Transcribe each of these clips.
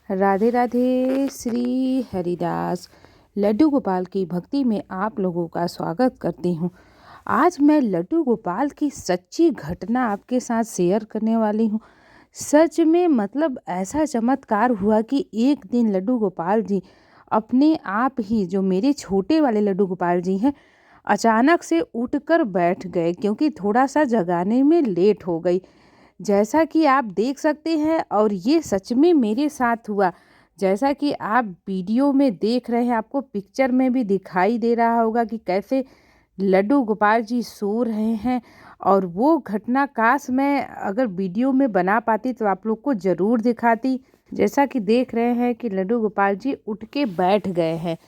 राधे राधे। श्री हरिदास लड्डू गोपाल की भक्ति में आप लोगों का स्वागत करती हूँ। आज मैं लड्डू गोपाल की सच्ची घटना आपके साथ शेयर करने वाली हूँ। सच में मतलब ऐसा चमत्कार हुआ कि एक दिन लड्डू गोपाल जी अपने आप ही, जो मेरे छोटे वाले लड्डू गोपाल जी हैं, अचानक से उठकर बैठ गए क्योंकि थोड़ा सा जगाने में लेट हो गई। जैसा कि आप देख सकते हैं और ये सच में मेरे साथ हुआ। जैसा कि आप वीडियो में देख रहे हैं, आपको पिक्चर में भी दिखाई दे रहा होगा कि कैसे लड्डू गोपाल जी सो रहे हैं। और वो घटना काश मैं अगर वीडियो में बना पाती तो आप लोग को ज़रूर दिखाती। जैसा कि देख रहे हैं कि लड्डू गोपाल जी उठ के बैठ गए हैं।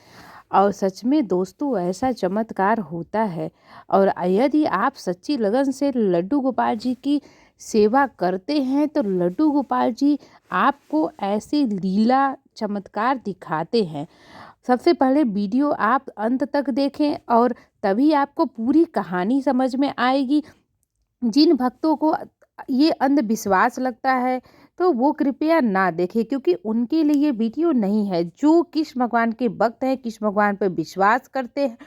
और सच में दोस्तों, ऐसा चमत्कार होता है। और यदि आप सच्ची लगन से लड्डू गोपाल जी की सेवा करते हैं तो लड्डू गोपाल जी आपको ऐसी लीला चमत्कार दिखाते हैं। सबसे पहले वीडियो आप अंत तक देखें और तभी आपको पूरी कहानी समझ में आएगी। जिन भक्तों को ये अंधविश्वास लगता है तो वो कृपया ना देखें, क्योंकि उनके लिए ये वीडियो नहीं है। जो कृष्ण भगवान के भक्त हैं, कृष्ण भगवान पर विश्वास करते हैं,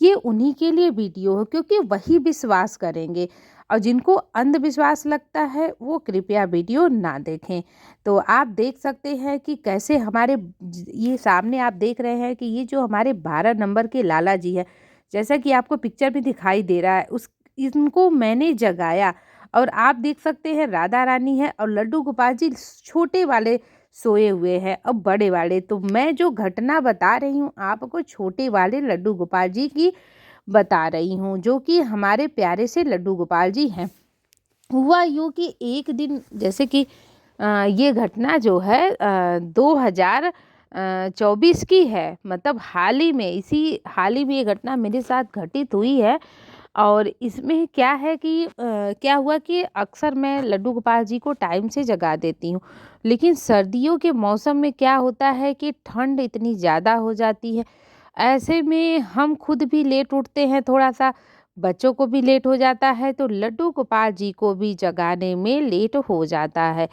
ये उन्हीं के लिए वीडियो है, क्योंकि वही विश्वास करेंगे। और जिनको अंधविश्वास लगता है वो कृपया वीडियो ना देखें। तो आप देख सकते हैं कि कैसे हमारे ये सामने आप देख रहे हैं कि ये जो हमारे 12 नंबर के लाला जी है, जैसा कि आपको पिक्चर में दिखाई दे रहा है, उस इनको मैंने जगाया। और आप देख सकते हैं राधा रानी है और लड्डू गोपाल जी छोटे वाले सोए हुए हैं। अब बड़े वाले, तो मैं जो घटना बता रही हूँ आपको छोटे वाले लड्डू गोपाल जी की बता रही हूँ, जो कि हमारे प्यारे से लड्डू गोपाल जी हैं। हुआ यूँ कि एक दिन, जैसे कि ये घटना जो है 2024 की है। मतलब हाल ही में, हाल ही में ये घटना मेरे साथ घटित हुई है। और इसमें क्या है कि क्या हुआ कि अक्सर मैं लड्डू गोपाल जी को टाइम से जगा देती हूँ, लेकिन सर्दियों के मौसम में क्या होता है कि ठंड इतनी ज़्यादा हो जाती है। ऐसे में हम खुद भी लेट उठते हैं, थोड़ा सा बच्चों को भी लेट हो जाता है, तो लड्डू गोपाल जी को भी जगाने में लेट हो जाता है।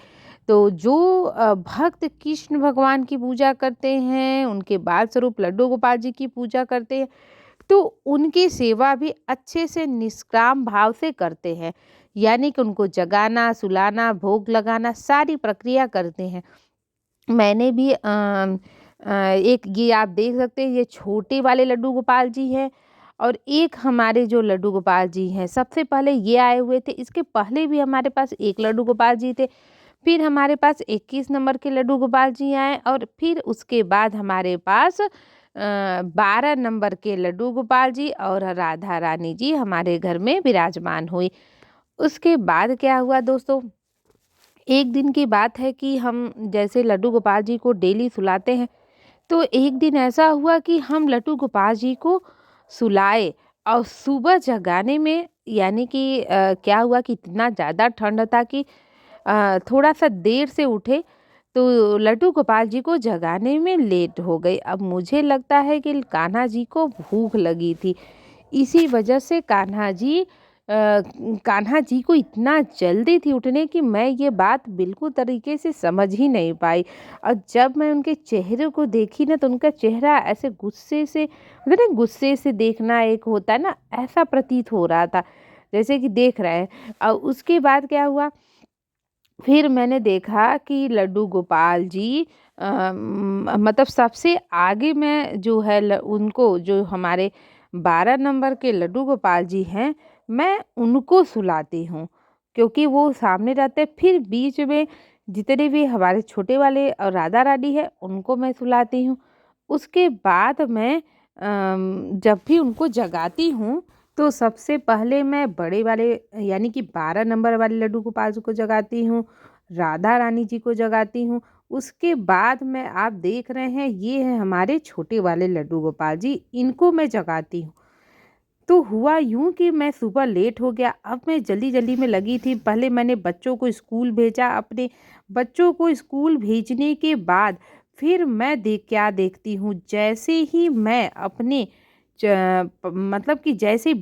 तो जो भक्त कृष्ण भगवान की पूजा करते हैं, उनके बाल स्वरूप लड्डू गोपाल जी की पूजा करते हैं, तो उनकी सेवा भी अच्छे से निष्काम भाव से करते हैं। यानी कि उनको जगाना, सुलाना, भोग लगाना, सारी प्रक्रिया करते हैं। मैंने भी एक ये आप देख सकते हैं, ये छोटे वाले लड्डू गोपाल जी हैं। और एक हमारे जो लड्डू गोपाल जी हैं, सबसे पहले ये आए हुए थे। इसके पहले भी हमारे पास एक लड्डू गोपाल जी थे। फिर हमारे पास 21 नंबर के लड्डू गोपाल जी आए और फिर उसके बाद हमारे पास 12 नंबर के लड्डू गोपाल जी और राधा रानी जी हमारे घर में विराजमान हुई। उसके बाद क्या हुआ दोस्तों, एक दिन की बात है कि हम जैसे लड्डू गोपाल जी को डेली सुलाते हैं, तो एक दिन ऐसा हुआ कि हम लड्डू गोपाल जी को सुलाए और सुबह जगाने में, यानी कि क्या हुआ कि इतना ज़्यादा ठंड था कि थोड़ा सा देर से उठे, तो लड्डू गोपाल जी को जगाने में लेट हो गई। अब मुझे लगता है कि कान्हा जी को भूख लगी थी, इसी वजह से कान्हा जी को इतना जल्दी थी उठने की, मैं ये बात बिल्कुल तरीके से समझ ही नहीं पाई। और जब मैं उनके चेहरे को देखी ना, तो उनका चेहरा ऐसे गुस्से से, मतलब ना गुस्से से देखना एक होता है ना, ऐसा प्रतीत हो रहा था जैसे कि देख रहे हैं। और उसके बाद क्या हुआ, फिर मैंने देखा कि लड्डू गोपाल जी मतलब सबसे आगे में जो है उनको, जो हमारे 12 नंबर के लड्डू गोपाल जी हैं, मैं उनको सुलाती हूँ, क्योंकि वो सामने रहते हैं। फिर बीच में जितने भी हमारे छोटे वाले और राधा रानी है, उनको मैं सुलाती हूँ। उसके बाद मैं जब भी उनको जगाती हूँ, तो सबसे पहले मैं बड़े वाले, यानी कि 12 नंबर वाले लड्डू गोपाल जी को जगाती हूँ, राधा रानी जी को जगाती हूँ। उसके बाद में आप देख रहे हैं, ये है हमारे छोटे वाले लड्डू गोपाल जी, इनको मैं जगाती हूँ। तो हुआ यूँ कि मैं सुबह लेट हो गया। अब मैं जल्दी जल्दी में लगी थी। पहले मैंने बच्चों को स्कूल भेजा। अपने बच्चों को स्कूल भेजने के बाद फिर मैं क्या देखती हूँ, जैसे ही मैं अपने मतलब कि जैसे ही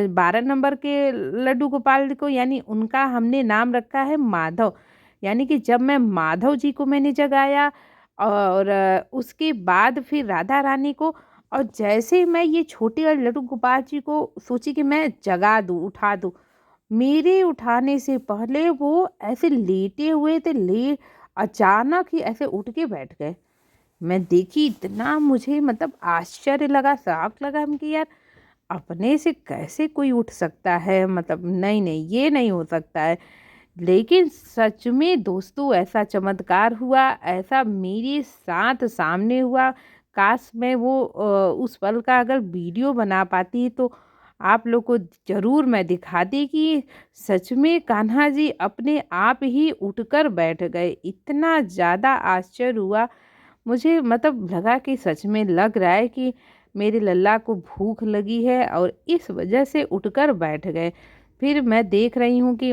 12 नंबर के लड्डू गोपाल को, यानी उनका हमने नाम रखा है माधव, यानी कि जब मैं माधव जी को मैंने जगाया और उसके बाद फिर राधा रानी को, और जैसे मैं ये छोटे और लड्डू गोपाल जी को सोची कि मैं जगा दूँ, उठा दूँ, मेरे उठाने से पहले वो ऐसे लेटे हुए थे, ले अचानक ही ऐसे उठ के बैठ गए। मैं देखी, इतना मुझे मतलब आश्चर्य लगा, शॉक लगा कि यार अपने से कैसे कोई उठ सकता है, मतलब नहीं नहीं ये नहीं हो सकता है। लेकिन सच में दोस्तों ऐसा चमत्कार हुआ, ऐसा मेरे साथ सामने हुआ। काश मैं वो उस पल का अगर वीडियो बना पाती तो आप लोग को ज़रूर मैं दिखाती कि सच में कान्हा जी अपने आप ही उठकर बैठ गए। इतना ज़्यादा आश्चर्य हुआ मुझे, मतलब लगा कि सच में लग रहा है कि मेरे लल्ला को भूख लगी है और इस वजह से उठकर बैठ गए। फिर मैं देख रही हूँ कि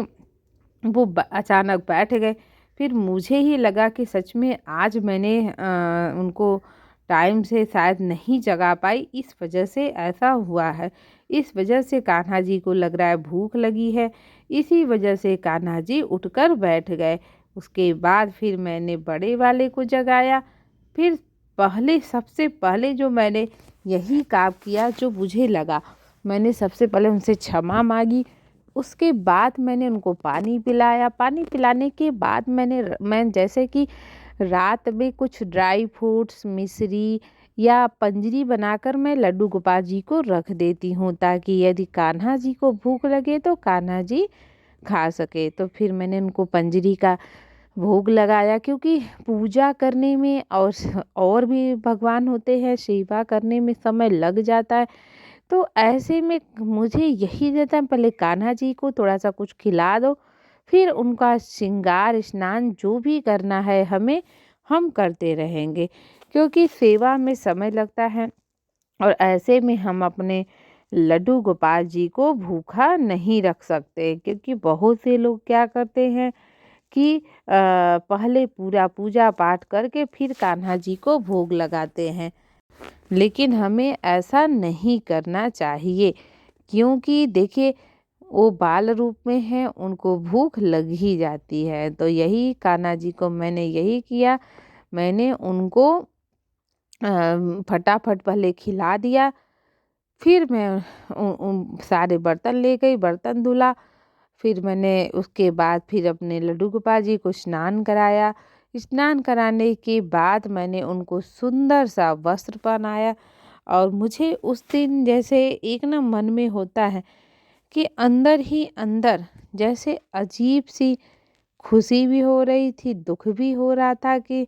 वो अचानक बैठ गए। फिर मुझे ही लगा कि सच में आज मैंने उनको टाइम से शायद नहीं जगा पाई, इस वजह से ऐसा हुआ है। इस वजह से कान्हा जी को लग रहा है भूख लगी है, इसी वजह से कान्हा जी उठकर बैठ गए। उसके बाद फिर मैंने बड़े वाले को जगाया। फिर पहले, सबसे पहले जो मैंने यही काम किया जो मुझे लगा, मैंने सबसे पहले उनसे क्षमा मांगी। उसके बाद मैंने उनको पानी पिलाया। पानी पिलाने के बाद मैं जैसे कि रात में कुछ ड्राई फ्रूट्स, मिश्री या पंजरी बनाकर मैं लड्डू गोपाल जी को रख देती हूँ, ताकि यदि कान्हा जी को भूख लगे तो कान्हा जी खा सके। तो फिर मैंने उनको पंजरी का भोग लगाया, क्योंकि पूजा करने में और भी भगवान होते हैं, सेवा करने में समय लग जाता है। तो ऐसे में मुझे यही रहता है, पहले कान्हा जी को थोड़ा सा कुछ खिला दो, फिर उनका श्रृंगार स्नान जो भी करना है हमें, हम करते रहेंगे, क्योंकि सेवा में समय लगता है। और ऐसे में हम अपने लड्डू गोपाल जी को भूखा नहीं रख सकते, क्योंकि बहुत से लोग क्या करते हैं कि पहले पूरा पूजा पाठ करके फिर कान्हा जी को भोग लगाते हैं। लेकिन हमें ऐसा नहीं करना चाहिए, क्योंकि देखिए वो बाल रूप में हैं, उनको भूख लग ही जाती है। तो यही कान्हा जी को मैंने यही किया, मैंने उनको फटाफट पहले खिला दिया। फिर मैं सारे बर्तन ले गई, बर्तन धुला। फिर मैंने उसके बाद फिर अपने लड्डू गोपाल जी को स्नान कराया। स्नान कराने के बाद मैंने उनको सुंदर सा वस्त्र पहनाया। और मुझे उस दिन जैसे एक ना मन में होता है कि अंदर ही अंदर जैसे अजीब सी खुशी भी हो रही थी, दुख भी हो रहा था कि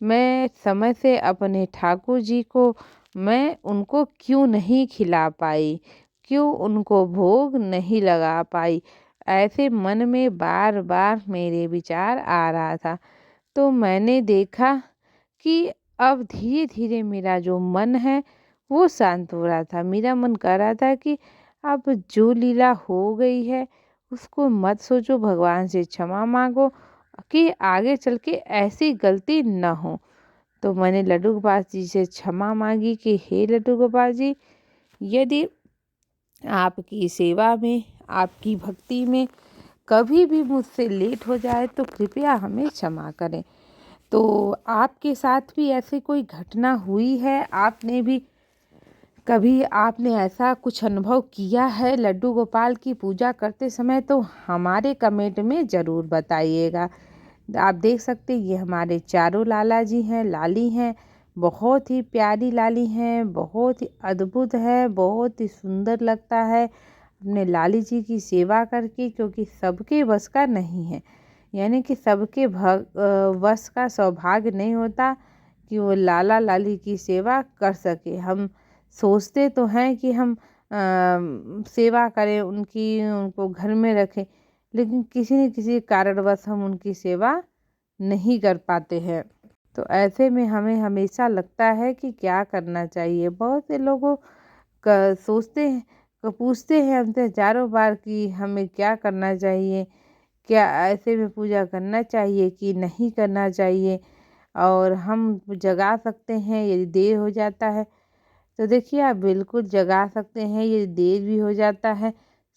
मैं समय से अपने ठाकुर जी को, मैं उनको क्यों नहीं खिला पाई, क्यों उनको भोग नहीं लगा पाई। ऐसे मन में बार बार मेरे विचार आ रहा था। तो मैंने देखा कि अब धीरे धीरे मेरा जो मन है वो शांत हो रहा था। मेरा मन कर रहा था कि अब जो लीला हो गई है उसको मत सोचो, भगवान से क्षमा मांगो कि आगे चल के ऐसी गलती न हो। तो मैंने लड्डू गोपाल जी से क्षमा मांगी कि हे लड्डू गोपाल जी, यदि आपकी सेवा में, आपकी भक्ति में कभी भी मुझसे लेट हो जाए तो कृपया हमें क्षमा करें। तो आपके साथ भी ऐसी कोई घटना हुई है, आपने भी कभी आपने ऐसा कुछ अनुभव किया है लड्डू गोपाल की पूजा करते समय, तो हमारे कमेंट में ज़रूर बताइएगा। आप देख सकते हैं ये हमारे चारों लाला जी हैं, लाली हैं। बहुत ही प्यारी लाली हैं, बहुत ही अद्भुत है, बहुत ही सुंदर लगता है अपने लाली जी की सेवा करके, क्योंकि सबके बस का नहीं है, यानी कि सबके बस का सौभाग्य नहीं होता कि वो लाला लाली की सेवा कर सके। हम सोचते तो हैं कि हम सेवा करें उनकी, उनको घर में रखें, लेकिन किसी न किसी कारणवश हम उनकी सेवा नहीं कर पाते हैं। तो ऐसे में हमें हमेशा लगता है कि क्या करना चाहिए। बहुत से लोगों का सोचते हैं, पूछते हैं हमसे हजारों बार कि हमें क्या करना चाहिए, क्या ऐसे में पूजा करना चाहिए कि नहीं करना चाहिए, और हम जगा सकते हैं यदि देर हो जाता है। तो देखिए आप बिल्कुल जगा सकते हैं, यदि देर भी हो जाता है,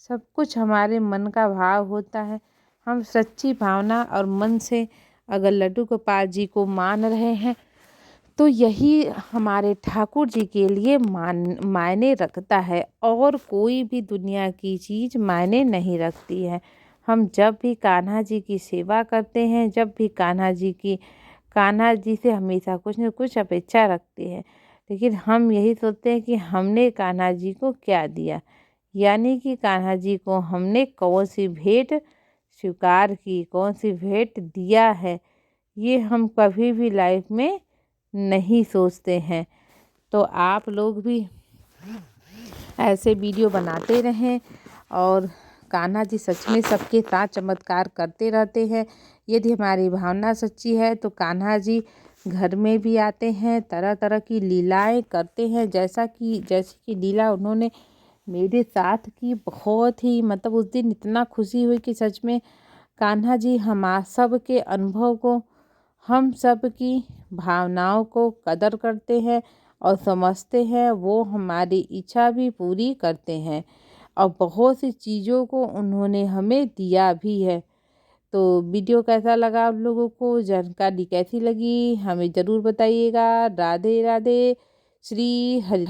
सब कुछ हमारे मन का भाव होता है। हम सच्ची भावना और मन से अगर लड्डू गोपाल जी को मान रहे हैं तो यही हमारे ठाकुर जी के लिए मायने रखता है, और कोई भी दुनिया की चीज़ मायने नहीं रखती है। हम जब भी कान्हा जी की सेवा करते हैं, जब भी कान्हा जी से हमेशा कुछ न कुछ अपेक्षा रखते हैं, लेकिन हम यही सोचते हैं कि हमने कान्हा जी को क्या दिया, यानी कि कान्हा जी को हमने कौन सी भेंट स्वीकार की, कौन सी भेंट दिया है, ये हम कभी भी लाइफ में नहीं सोचते हैं। तो आप लोग भी ऐसे वीडियो बनाते रहें, और कान्हा जी सच में सबके साथ चमत्कार करते रहते हैं। यदि हमारी भावना सच्ची है तो कान्हा जी घर में भी आते हैं, तरह तरह की लीलाएं करते हैं। जैसी कि लीला उन्होंने मेरे साथ की, बहुत ही मतलब उस दिन इतना खुशी हुई कि सच में कान्हा जी हम सब के अनुभव को, हम सब की भावनाओं को कदर करते हैं और समझते हैं। वो हमारी इच्छा भी पूरी करते हैं, और बहुत सी चीज़ों को उन्होंने हमें दिया भी है। तो वीडियो कैसा लगा आप लोगों को, जानकारी कैसी लगी, हमें ज़रूर बताइएगा। राधे राधे। श्री हरि।